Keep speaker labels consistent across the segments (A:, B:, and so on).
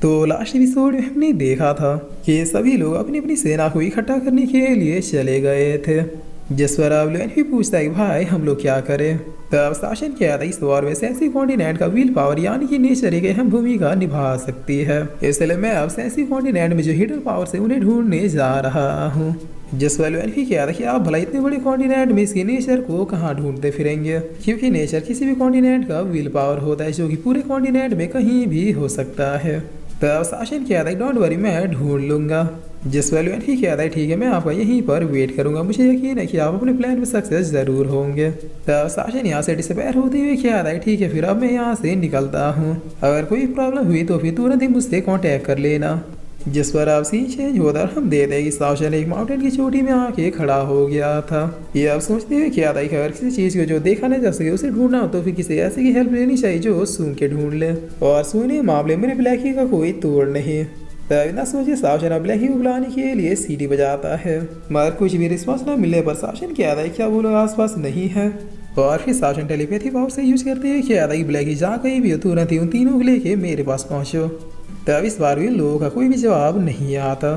A: तो last episode में हमने देखा था कि सभी लोग अपनी अपनी सेना को इकट्ठा करने के लिए चले गए थे, जिस पर अब लुएन भी पूछता है कि भाई हम लोग क्या करें। तब शासन क्या था इस वॉर में सेंसी कॉन्टिनेंट का व्हील पावर यानी कि नेचर एक अहम भूमिका निभा सकती है, इसलिए मैं अब सेंसी कॉन्टिनेंट में जो हिडन पावर से उन्हें ढूंढने जा रहा हूँ। जिस पर लुएन भी क्या था कि आप भला इतने बड़े कॉन्टिनेंट में इसके नेचर को कहाँ ढूंढते फिरेंगे, क्योंकि नेचर किसी भी कॉन्टिनेंट का व्हील पावर होता है जो कि पूरे कॉन्टिनेंट में कहीं भी हो सकता है। तब शासन क्या था डोंट वरी मैं ढूंढ लूंगा। जिस वैल्यू ही क्या था ठीक है मैं आपका यहीं पर वेट करूंगा, मुझे यकीन है कि आप अपने प्लान में सक्सेस जरूर होंगे। तब शासन यहाँ से डिसअपीयर होते हुए क्या था ठीक है फिर अब मैं यहाँ से निकलता हूँ, अगर कोई प्रॉब्लम हुई तो फिर तुरंत ही मुझसे कॉन्टेक्ट कर लेना। जिस पर अब सीन चेंज होता हम दे देगी शासन एक माउंटेन की चोटी में आके खड़ा हो गया था। ये अब सोचते हुए क्या था कि अगर किसी चीज़ को जो देखा नहीं जा सके उसे ढूंढना हो तो फिर किसी ऐसे की हेल्प लेनी चाहिए जो सूंघ के ढूंढ ले, और सूंघने मामले में ब्लैकी का कोई तोड़ नहीं। तब ना सोचे शासन ब्लैकी को बुलाने के लिए सीटी बजाता है, मगर कुछ भी रिस्पॉन्स न मिलने पर शासन क्या था क्या वो लोग आसपास नहीं है, और फिर शासन टेलीपैथी पावर से यूज करते हुए क्या था कि ब्लैकी जहाँ कहीं भी हो तुरंत ही उन तीनों को लेके मेरे पास पहुंचो। तब इस बार भी लोगों का कोई भी जवाब नहीं आता,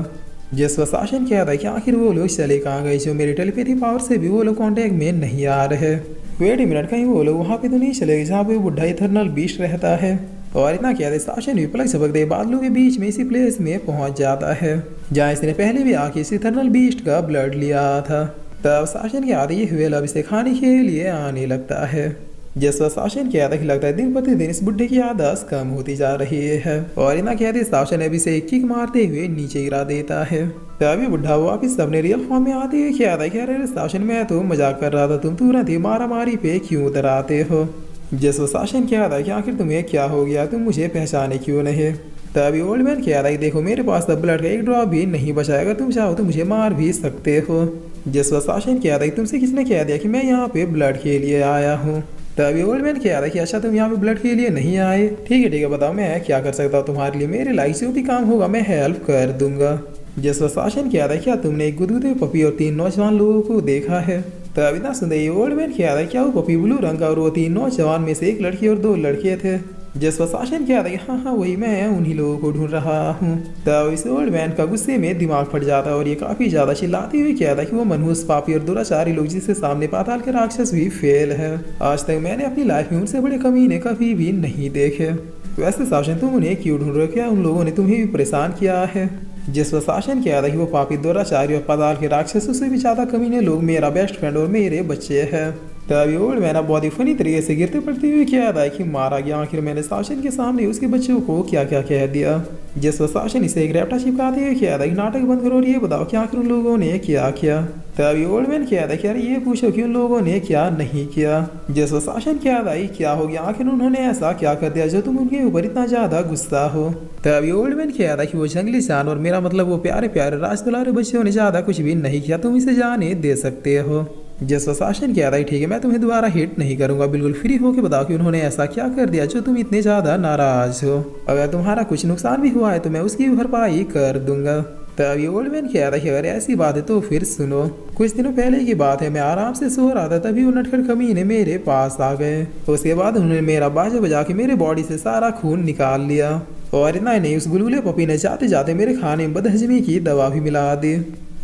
A: जिस पर शासन क्या था कि आखिर वो लोग चले कहाँ गए जो मेरी टेलीपैथी पावर से भी वो लोग कॉन्टेक्ट में नहीं आ रहे। वेट मिनट कहीं वो लोग वहाँ पे तो नहीं चले गए जहाँ पे बुढ़ा इथर्नल बीस्ट रहता है, और इतना क्या था शासन भी पलक झपक दे बादलों के बीच में इसी प्लेस में पहुंच जाता है जहाँ इसने पहले भी आके इस इथर्नल बीस्ट का ब्लड लिया था। तब शासन के आते ही हुए अब इसे खाने के लिए आने लगता है, जिस पर शासन क्या था कि लगता है दिन प्रतिदिन इस बुढ़े की आदत कम होती जा रही है, और इतना कहते शासन अभी से एक किक मारते हुए नीचे गिरा देता है। तभी बुढ़ा वापिस अपने रियल फॉर्म में आते हुए क्या था कह रहे शासन मैं तो मजाक कर रहा था, तुम तुरंत ही मारा मारी पे क्यों उतर आते हो। जिस पर शासन क्या था कि आखिर तुम्हें क्या हो गया, तुम मुझे पहचाने क्यों नहीं। तभी ओल्ड मैन क्या था कि देखो मेरे पास तो ब्लड का एक ड्रॉप भी नहीं बचा, अगर तुम चाहो तो मुझे मार भी सकते हो। जिस पर शासन क्या था कि तुमसे किसने कह दिया कि मैं यहाँ पे ब्लड के लिए आया हूँ। तभी ओल्ड मैन क्या था कि अच्छा तुम यहाँ पे ब्लड के लिए नहीं आए, ठीक है बताओ मैं क्या कर सकता हूँ तुम्हारे लिए, मेरे लाइफ जो भी काम होगा मैं हेल्प कर दूंगा। जिस पर शासन क्या था क्या तुमने एक गुदगुदे पपी और 3 नौजवान लोगों को देखा है। तब इतना सुनते ही ओल्ड मैन क्या था क्या वो पपी ब्लू रंग का और वो 3 नौजवान में से एक लड़की और 2 लड़के थे। जिस पर शासन क्या था कि हाँ वही मैं उन्हीं लोगों को ढूंढ रहा हूँ। तब इस ओल्ड मैन का गुस्से में दिमाग फट जाता और ये काफी ज्यादा चिल्लाते हुए क्या था कि वो मनहूस पापी और दुराचारी लोग जिसके सामने पाताल के राक्षस भी फेल है, आज तक मैंने अपनी लाइफ में उनसे बड़े कमीने कभी भी नहीं देखे। वैसे शासन तुम उन्हें क्यों ढूंढ रहे हो, क्या उन लोगों ने तुम्हें भी परेशान किया है। जिस पर शासन क्या था कि वो पापी दुराचारी और पाताल के राक्षसों से भी ज्यादा कमीने लोग मेरा बेस्ट फ्रेंड और मेरे बच्चे हैं। तभी ओल्ड मैन बहुत ही फनी तरीके से गिरते पड़ते हुए क्या था कि मारा गया, आखिर मैंने शासन के सामने उसके बच्चों को क्या क्या कह दिया। जिस पर शासन इसे एक रैप्टा चिपकाते हुए क्या था कि नाटक बंद करो और ये बताओ कि आखिर उन लोगों ने क्या किया। तभी ओल्ड मैन क्या था कि यार ये पूछो कि उन लोगों ने क्या नहीं किया। जिस पर शासन क्या था क्या हो गया, आखिर उन्होंने ऐसा क्या कर दिया जो तुम उनके ऊपर इतना ज्यादा गुस्सा हो। तभी ओल्ड मैन क्या था कि वो जंगली जानवर मेरा मतलब वो प्यारे प्यारे राजदुलारे बच्चों ने ज्यादा कुछ भी नहीं किया, तुम इसे जाने दे सकते हो। जिस पर शासन क्या था ठीक है मैं तुम्हें दोबारा हिट नहीं करूंगा, बिल्कुल फ्री होके बताओ कि उन्होंने ऐसा क्या कर दिया जो तुम इतने ज्यादा नाराज हो, अगर तुम्हारा कुछ नुकसान भी हुआ है तो मैं उसकी भरपाई कर दूंगा। तभी ओल्ड मैन कह रहा है अगर ऐसी बात है तो फिर सुनो। कुछ दिनों पहले की बात है, मैं आराम से सो रहा था तभी वो नटखट कमीने मेरे पास आ गए। उसके बाद उन्होंने मेरा बाजा बजा के मेरे बॉडी से सारा खून निकाल लिया, और इतना ही नहीं उस गुलगुले पपी ने जाते जाते मेरे खाने में बदहजमी की दवा भी मिला दी।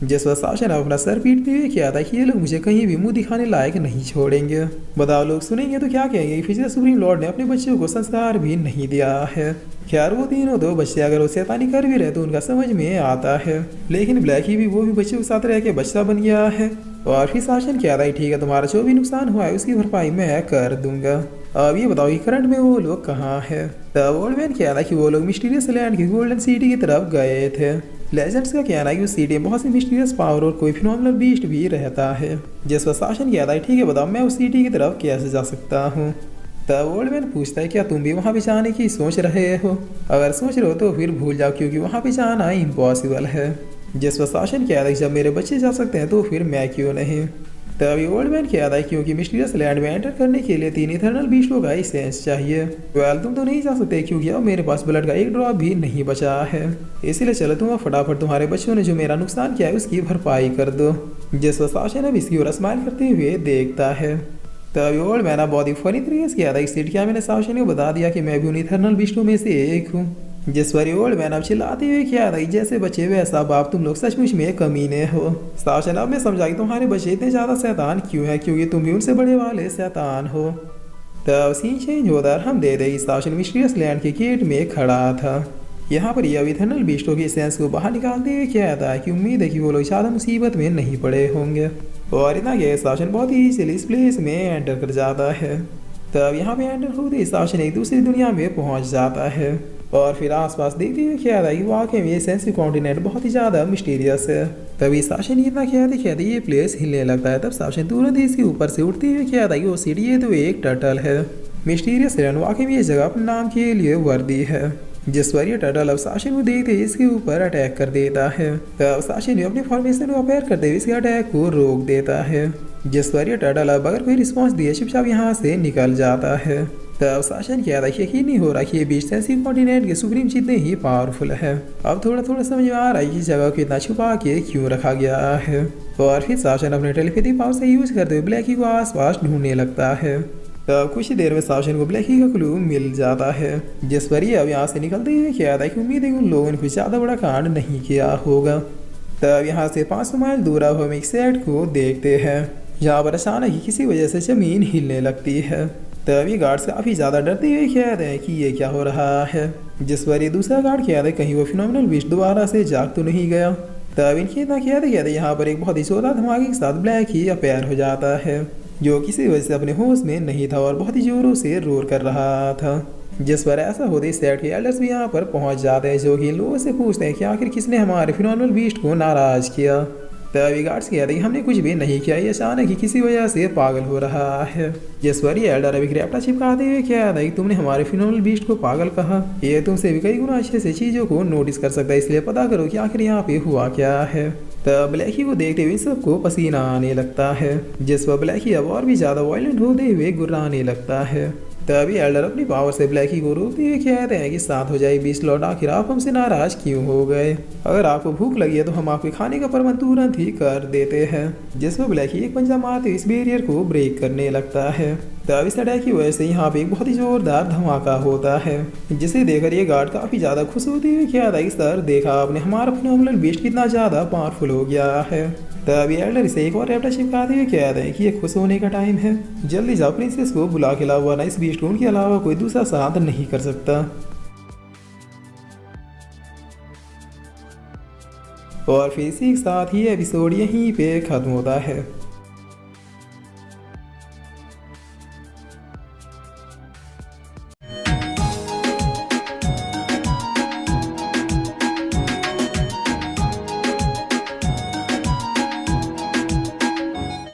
A: जिस पर शासन अपना सर पीटते हुए क्या था कि ये लोग मुझे कहीं भी मुंह दिखाने लायक नहीं छोड़ेंगे। बताओ लोग सुनेंगे तो क्या कहेंगे, फिजिकल सुप्रीम लॉर्ड ने अपने बच्चों को संस्कार भी नहीं दिया है। खैर वो तीनों 2 बच्चे अगर वो शैतानी कर भी रहे तो उनका समझ में आता है, लेकिन ब्लैकी भी वो भी बच्चों के साथ रह के बच्चा बन गया है। और फिर शासन क्या था ठीक है तुम्हारा जो भी नुकसान हुआ है उसकी भरपाई मैं कर दूंगा। अब ये बताओ कि करंट में वो लोग कहाँ है। तब ओल्ड मैन क्या था कि वो लोग मिस्टीरियस लैंड की गोल्डन सिटी की तरफ गए थे। लेजेंड्स का कहना है कि उस सिटी में बहुत सी मिस्टीरियस पावर और कोई फिनोमिनल बीस्ट भी रहता है। जिस पर शासन क्या था ठीक है बताओ मैं उस सिटी की तरफ कैसे जा सकता हूँ। तब ओल्ड मैन पूछता है क्या तुम भी वहाँ पे जाने की सोच रहे हो, अगर सोच रहे हो तो फिर भूल जाओ क्योंकि वहाँ पे जाना इम्पॉसिबल है। जिस पर शासन क्या था जब मेरे बच्चे जा सकते हैं तो फिर मैं क्यों नहीं। तभी ओल्ड मैन क्या था क्योंकि मिस्टीरियस लैंड में एंटर करने के लिए 3 इथर्नल बीस्टों का एसेंस चाहिए। वेल तुम तो नहीं जा सकते क्योंकि अब मेरे पास ब्लड का एक ड्रॉप भी नहीं बचा है, इसीलिए चलो तुम फटाफट तुम्हारे बच्चों ने जो मेरा नुकसान किया है उसकी भरपाई कर दो। जिस पर शासन अब इसकी ओर स्माइल करते हुए देखता है। तभी ओल्ड मैन बहुत ही फनी तरीके से किया था इस सीट क्या मैंने शासन को बता दिया कि मैं भी उन इथर्नल बीस्टों में से एक हूँ। जिस पर ओल्ड मैन अब चिल्लाते हुए क्या था, जैसे बचे वैसा बाप, तुम लोग सचमुच में कमीने हो। शासन अब मैं समझा कि तुम्हारे बच्चे इतने ज्यादा शैतान क्यों है, क्योंकि तुम भी उनसे बड़े वाले शैतान हो। तब सीन चेंज होता हम दे दे शासन मिस्टीरियस लैंड के गेट में खड़ा था। यहाँ पर यह इथर्नल बीस्टों की सेंस को बाहर निकालते हुए क्या था कि उम्मीद है कि वो लोग ज़्यादा मुसीबत में नहीं पड़े होंगे। और इतना कि शासन बहुत ही इजीली इस प्लेस में एंटर कर जाता है। तब यहाँ पे एंटर होते शासन एक दूसरी दुनिया में पहुँच जाता है और फिर आसपास देखते हुए क्या था कि वाकई में ये सेंसिव कॉन्टिनेंट बहुत ही ज़्यादा मिस्टीरियस है। तभी शासन इतना क्या था ये प्लेस हिलने लगता है। तब शासन तुरंत ही इसके ऊपर से उठते हुए क्या था कि वो सीढ़ी है तो एक टर्टल है। मिस्टीरियस रन वाकई में ये जगह अपने नाम के लिए वर्दी है। जिस पर ये टर्टल अब शासन को देखते ही इसके ऊपर अटैक कर देता है। तब शासन अपनी फॉर्मेशन को अपेयर करते हुए इसके अटैक को रोक देता है। जिस पर ये टर्टल अब अगर कोई रिस्पॉन्स दिए चुपचाप यहाँ से निकल जाता है। तब शासन क्या था यकीन नहीं हो रहा कि ये बीच सेंसिव कॉन्टिनेंट के सुप्रीम जितने ही पावरफुल है। अब थोड़ा थोड़ा समझ में आ रहा है कि जगह को इतना छुपा के क्यों रखा गया है। और फिर शासन अपने टेलीपैथी पावर से यूज करते हुए ब्लैकी को आसपास ढूंढने लगता है। तब कुछ ही देर में शासन को ब्लैकी का क्लू मिल जाता है। जिस पर ये अब यहाँ से निकलते हुए क्या था कि उम्मीद है कि उन लोगों ने कुछ ज़्यादा बड़ा कांड नहीं किया होगा। तब यहाँ से 500 माइल दूर अब हम एक सेट को देखते हैं जहाँ पर अचानक ही किसी वजह से जमीन हिलने लगती है। तब ये गार्ड्स काफ़ी ज़्यादा डरते हुए कहते हैं कि ये क्या हो रहा है। जिस पर ये दूसरा गार्ड कहता है कहीं वो फिनोमिनल बीस्ट दोबारा से जाग तो नहीं गया। तब इनकी इतना कहते यहाँ पर एक बहुत ही जोरदार धमाके के साथ ब्लैक ही अपेयर हो जाता है, जो किसी वजह से अपने होश में नहीं था और बहुत ही जोरों से रोर कर रहा था। जिस पर ऐसा होते सेट के एल्डर्स भी यहाँ पर पहुँच जाते हैं, जो कि इन लोगों से पूछते हैं कि आखिर किसने हमारे फिनोमिनल बीस्ट को नाराज़ किया। तभी गार्ड्स कहते हैं हमने कुछ भी नहीं किया, ये अचानक ही किसी वजह से पागल हो रहा है। जिस पर ये एल्डर अभी ग्रेप्टा चिपकाते हुए क्या था कि तुमने हमारे फिनोमिनल बीस्ट को पागल कहा, ये तुमसे भी कई गुना अच्छे से चीज़ों को नोटिस कर सकता है, इसलिए पता करो कि आखिर यहाँ पे हुआ क्या है। तब ब्लैकी को देखते हुए सबको पसीना आने लगता है। जिस पर ब्लैकी अब और भी ज़्यादा वायलेंट होते हुए गुर्राने लगता है। तभी एल्डर अपनी पावर से ब्लैकी को रोकते हुए कहते हैं कि शांत हो जाए बीस्ट लॉर्ड, आखिर आप हमसे नाराज क्यों हो गए? अगर आपको भूख लगी है तो हम आपके खाने का प्रबंध तुरंत ही कर देते हैं। जिस पर ब्लैकी एक पंजा मारते इस बैरियर को ब्रेक करने लगता है। तब इस अटैक की वजह से यहाँ पे एक बहुत ही जोरदार धमाका होता है, जिसे देखकर ये गार्ड काफी ज्यादा खुश होते हुए क्या था कि सर देखा आपने, हमारा फिनोमिनल बीस्ट कितना ज्यादा पावरफुल हो गया है। तब एल्डर इसे एक और रैप्टर चिपकाते हुए कहते हैं कि ये खुश होने का टाइम है, जल्दी जाओ प्रिंसेस को बुला के लाओ, वरना इस बीस्ट को उनके अलावा कोई दूसरा साथ नहीं कर सकता। और फिर इसी के साथ ही एपिसोड यहीं पे खत्म होता है।